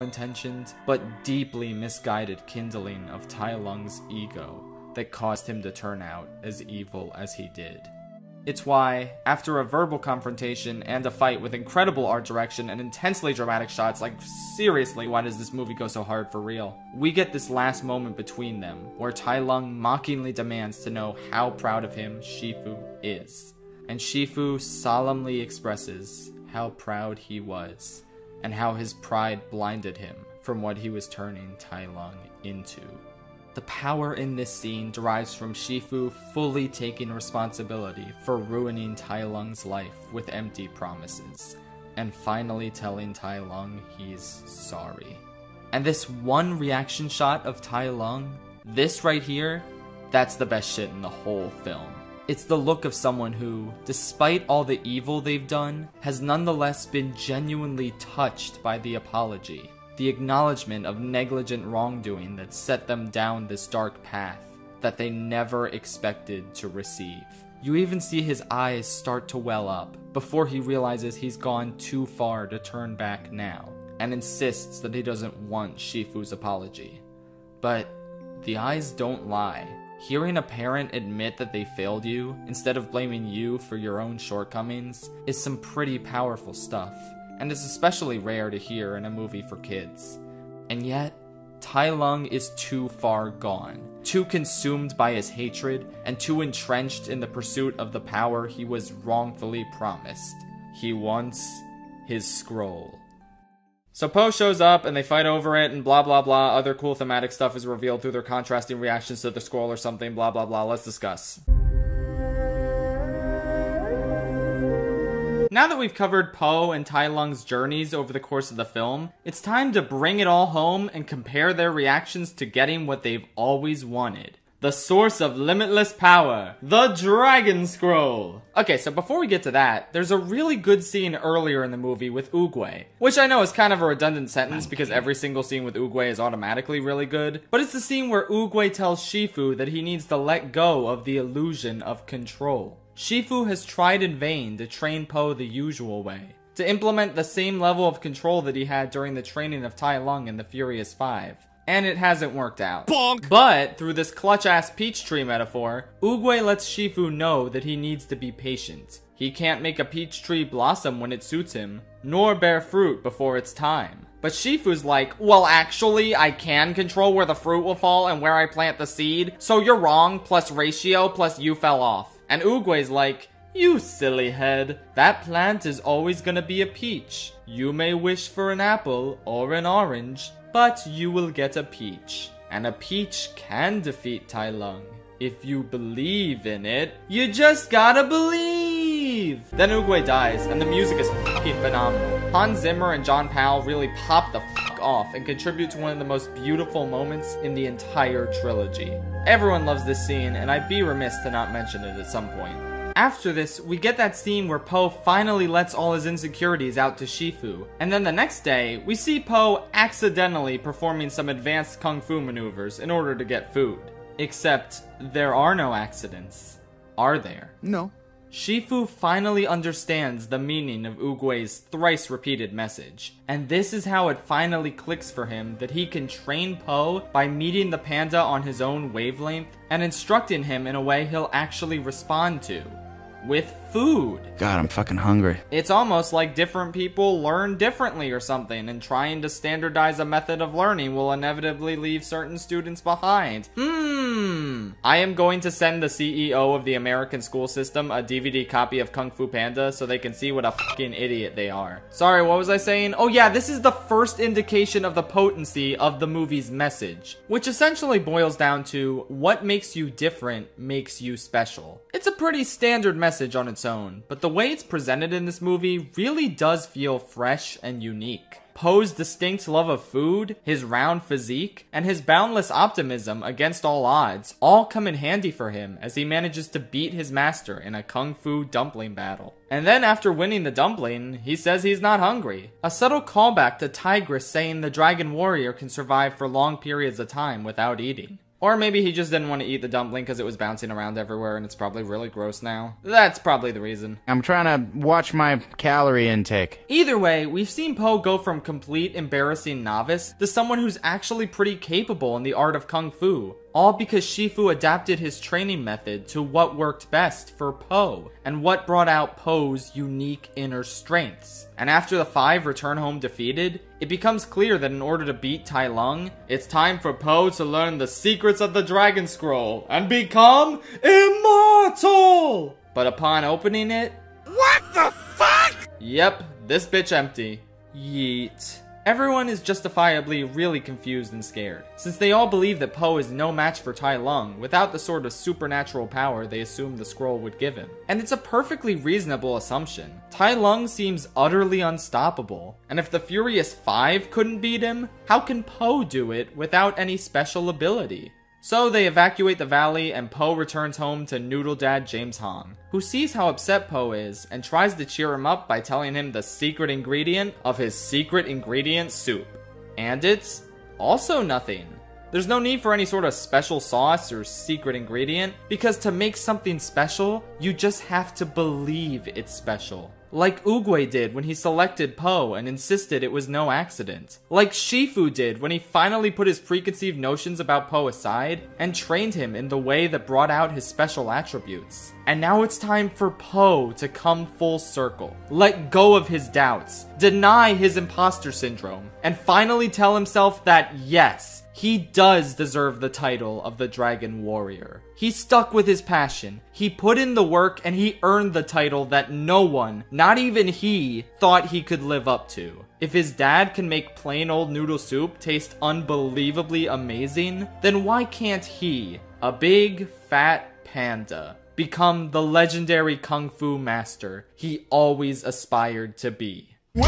intentioned but deeply misguided kindling of Tai Lung's ego that caused him to turn out as evil as he did. It's why, after a verbal confrontation and a fight with incredible art direction and intensely dramatic shots, like seriously, why does this movie go so hard for real? We get this last moment between them, where Tai Lung mockingly demands to know how proud of him Shifu is. And Shifu solemnly expresses how proud he was, and how his pride blinded him from what he was turning Tai Lung into. The power in this scene derives from Shifu fully taking responsibility for ruining Tai Lung's life with empty promises, and finally telling Tai Lung he's sorry. And this one reaction shot of Tai Lung, this right here, that's the best shit in the whole film. It's the look of someone who, despite all the evil they've done, has nonetheless been genuinely touched by the apology. The acknowledgement of negligent wrongdoing that set them down this dark path that they never expected to receive. You even see his eyes start to well up before he realizes he's gone too far to turn back now, and insists that he doesn't want Shifu's apology. But the eyes don't lie. Hearing a parent admit that they failed you, instead of blaming you for your own shortcomings, is some pretty powerful stuff, and is especially rare to hear in a movie for kids. And yet, Tai Lung is too far gone, too consumed by his hatred, and too entrenched in the pursuit of the power he was wrongfully promised. He wants his scroll. So Po shows up and they fight over it and blah blah blah, other cool thematic stuff is revealed through their contrasting reactions to the scroll or something, blah blah blah, let's discuss. Now that we've covered Po and Tai Lung's journeys over the course of the film, it's time to bring it all home and compare their reactions to getting what they've always wanted. The source of limitless power, the Dragon Scroll! Okay, so before we get to that, there's a really good scene earlier in the movie with Oogway, which I know is kind of a redundant sentence because every single scene with Oogway is automatically really good, but it's the scene where Oogway tells Shifu that he needs to let go of the illusion of control. Shifu has tried in vain to train Po the usual way, to implement the same level of control that he had during the training of Tai Lung in the Furious Five. And it hasn't worked out. Bonk! But, through this clutch-ass peach tree metaphor, Oogway lets Shifu know that he needs to be patient. He can't make a peach tree blossom when it suits him, nor bear fruit before it's time. But Shifu's like, well actually, I can control where the fruit will fall and where I plant the seed, so you're wrong, plus ratio, plus you fell off. And Oogway's like, you silly head, that plant is always gonna be a peach. You may wish for an apple or an orange, but you will get a peach. And a peach can defeat Tai Lung. If you believe in it, you just gotta believe! Then Oogway dies, and the music is fucking phenomenal. Hans Zimmer and John Powell really pop the fuck off and contribute to one of the most beautiful moments in the entire trilogy. Everyone loves this scene, and I'd be remiss to not mention it at some point. After this, we get that scene where Po finally lets all his insecurities out to Shifu, and then the next day, we see Po accidentally performing some advanced kung fu maneuvers in order to get food. Except, there are no accidents. Are there? No. Shifu finally understands the meaning of Oogway's thrice-repeated message, and this is how it finally clicks for him that he can train Po by meeting the panda on his own wavelength and instructing him in a way he'll actually respond to. With food. God, I'm fucking hungry. It's almost like different people learn differently or something, and trying to standardize a method of learning will inevitably leave certain students behind. I am going to send the CEO of the American school system a DVD copy of Kung Fu Panda so they can see what a fucking idiot they are. Sorry, what was I saying? Oh yeah, this is the first indication of the potency of the movie's message, which essentially boils down to what makes you different makes you special. It's a pretty standard message on its own, but the way it's presented in this movie really does feel fresh and unique. Po's distinct love of food, his round physique, and his boundless optimism against all odds all come in handy for him as he manages to beat his master in a kung fu dumpling battle. And then after winning the dumpling, he says he's not hungry. A subtle callback to Tigress saying the dragon warrior can survive for long periods of time without eating. Or maybe he just didn't want to eat the dumpling because it was bouncing around everywhere and it's probably really gross now. That's probably the reason. I'm trying to watch my calorie intake. Either way, we've seen Po go from complete embarrassing novice to someone who's actually pretty capable in the art of Kung Fu. All because Shifu adapted his training method to what worked best for Po, and what brought out Po's unique inner strengths. And after the 5 return home defeated, it becomes clear that in order to beat Tai Lung, it's time for Po to learn the secrets of the Dragon Scroll and become immortal! But upon opening it... What the fuck?! Yep, this bitch empty. Yeet. Everyone is justifiably really confused and scared, since they all believe that Po is no match for Tai Lung without the sort of supernatural power they assume the scroll would give him. And it's a perfectly reasonable assumption. Tai Lung seems utterly unstoppable, and if the Furious 5 couldn't beat him, how can Po do it without any special ability? So they evacuate the valley and Po returns home to Noodle Dad James Hong, who sees how upset Po is and tries to cheer him up by telling him the secret ingredient of his secret ingredient soup. And it's also nothing. There's no need for any sort of special sauce or secret ingredient, because to make something special, you just have to believe it's special. Like Oogway did when he selected Po and insisted it was no accident. Like Shifu did when he finally put his preconceived notions about Po aside and trained him in the way that brought out his special attributes. And now it's time for Po to come full circle, let go of his doubts, deny his imposter syndrome, and finally tell himself that yes, he does deserve the title of the Dragon Warrior. He stuck with his passion, he put in the work, and he earned the title that no one, not even he, thought he could live up to. If his dad can make plain old noodle soup taste unbelievably amazing, then why can't he, a big, fat panda, become the legendary Kung Fu master he always aspired to be? Wait,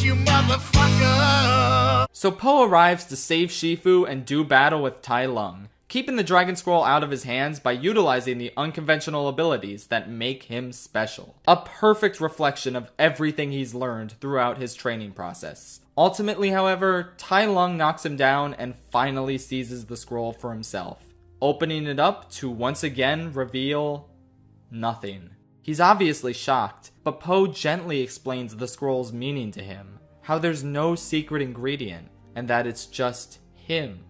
you motherfucker! So Po arrives to save Shifu and do battle with Tai Lung, keeping the Dragon Scroll out of his hands by utilizing the unconventional abilities that make him special. A perfect reflection of everything he's learned throughout his training process. Ultimately, however, Tai Lung knocks him down and finally seizes the scroll for himself, opening it up to once again reveal nothing. He's obviously shocked, but Po gently explains the scroll's meaning to him, how there's no secret ingredient, and that it's just him.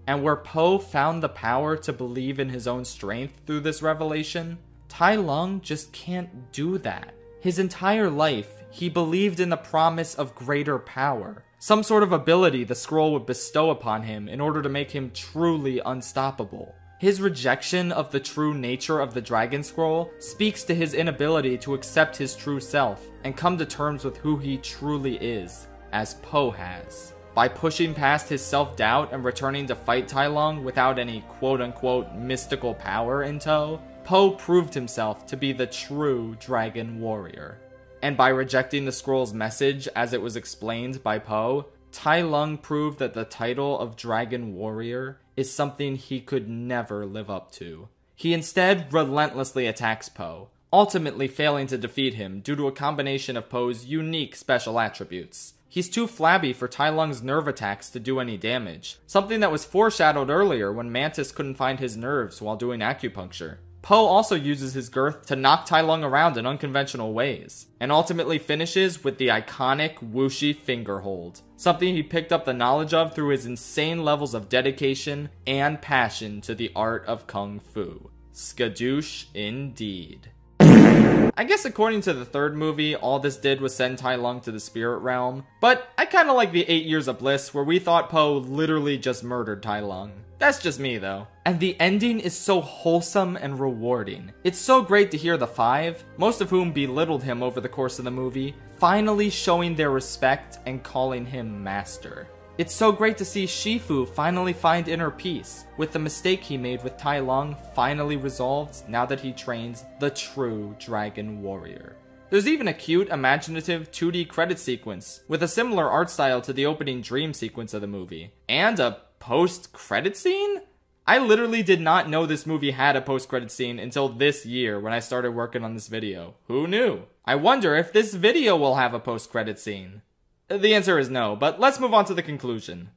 And where Po found the power to believe in his own strength through this revelation, Tai Lung just can't do that. His entire life, he believed in the promise of greater power, some sort of ability the scroll would bestow upon him in order to make him truly unstoppable. His rejection of the true nature of the Dragon Scroll speaks to his inability to accept his true self and come to terms with who he truly is, as Po has. By pushing past his self-doubt and returning to fight Tai Lung without any quote-unquote mystical power in tow, Po proved himself to be the true Dragon Warrior. And by rejecting the scroll's message as it was explained by Po, Tai Lung proved that the title of Dragon Warrior is something he could never live up to. He instead relentlessly attacks Po, ultimately failing to defeat him due to a combination of Po's unique special attributes. He's too flabby for Tai Lung's nerve attacks to do any damage, something that was foreshadowed earlier when Mantis couldn't find his nerves while doing acupuncture. Po also uses his girth to knock Tai Lung around in unconventional ways, and ultimately finishes with the iconic whooshy finger hold, something he picked up the knowledge of through his insane levels of dedication and passion to the art of Kung Fu. Skadoosh indeed. I guess according to the third movie, all this did was send Tai Lung to the spirit realm, but I kinda like the 8 Years of Bliss where we thought Po literally just murdered Tai Lung. That's just me though. And the ending is so wholesome and rewarding. It's so great to hear the 5, most of whom belittled him over the course of the movie, finally showing their respect and calling him master. It's so great to see Shifu finally find inner peace, with the mistake he made with Tai Lung finally resolved now that he trains the true Dragon Warrior. There's even a cute, imaginative 2D credit sequence, with a similar art style to the opening dream sequence of the movie. And a post-credit scene? I literally did not know this movie had a post-credit scene until this year when I started working on this video. Who knew? I wonder if this video will have a post-credit scene. The answer is no, but let's move on to the conclusion.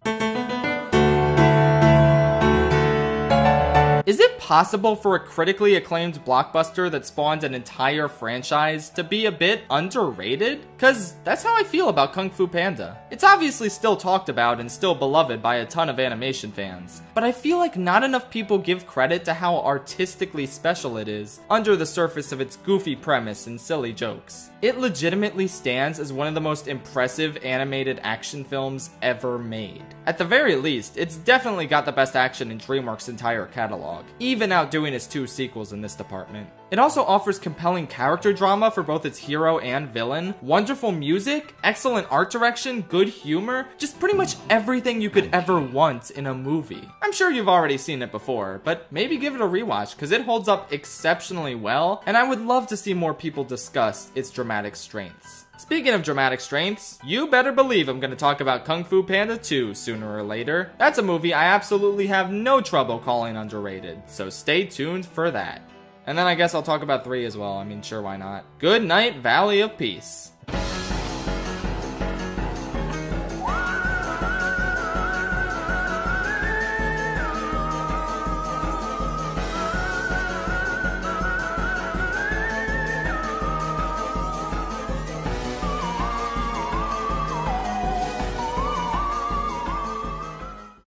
Is it possible for a critically acclaimed blockbuster that spawned an entire franchise to be a bit underrated? Cause that's how I feel about Kung Fu Panda. It's obviously still talked about and still beloved by a ton of animation fans, but I feel like not enough people give credit to how artistically special it is under the surface of its goofy premise and silly jokes. It legitimately stands as one of the most impressive animated action films ever made. At the very least, it's definitely got the best action in DreamWorks' entire catalog, even outdoing its 2 sequels in this department. It also offers compelling character drama for both its hero and villain, wonderful music, excellent art direction, good humor, just pretty much everything you could ever want in a movie. I'm sure you've already seen it before, but maybe give it a rewatch because it holds up exceptionally well, and I would love to see more people discuss its dramatic strengths. Speaking of dramatic strengths, you better believe I'm going to talk about Kung Fu Panda 2 sooner or later. That's a movie I absolutely have no trouble calling underrated, so stay tuned for that. And then I guess I'll talk about 3 as well. I mean, sure, why not? Good night, Valley of Peace.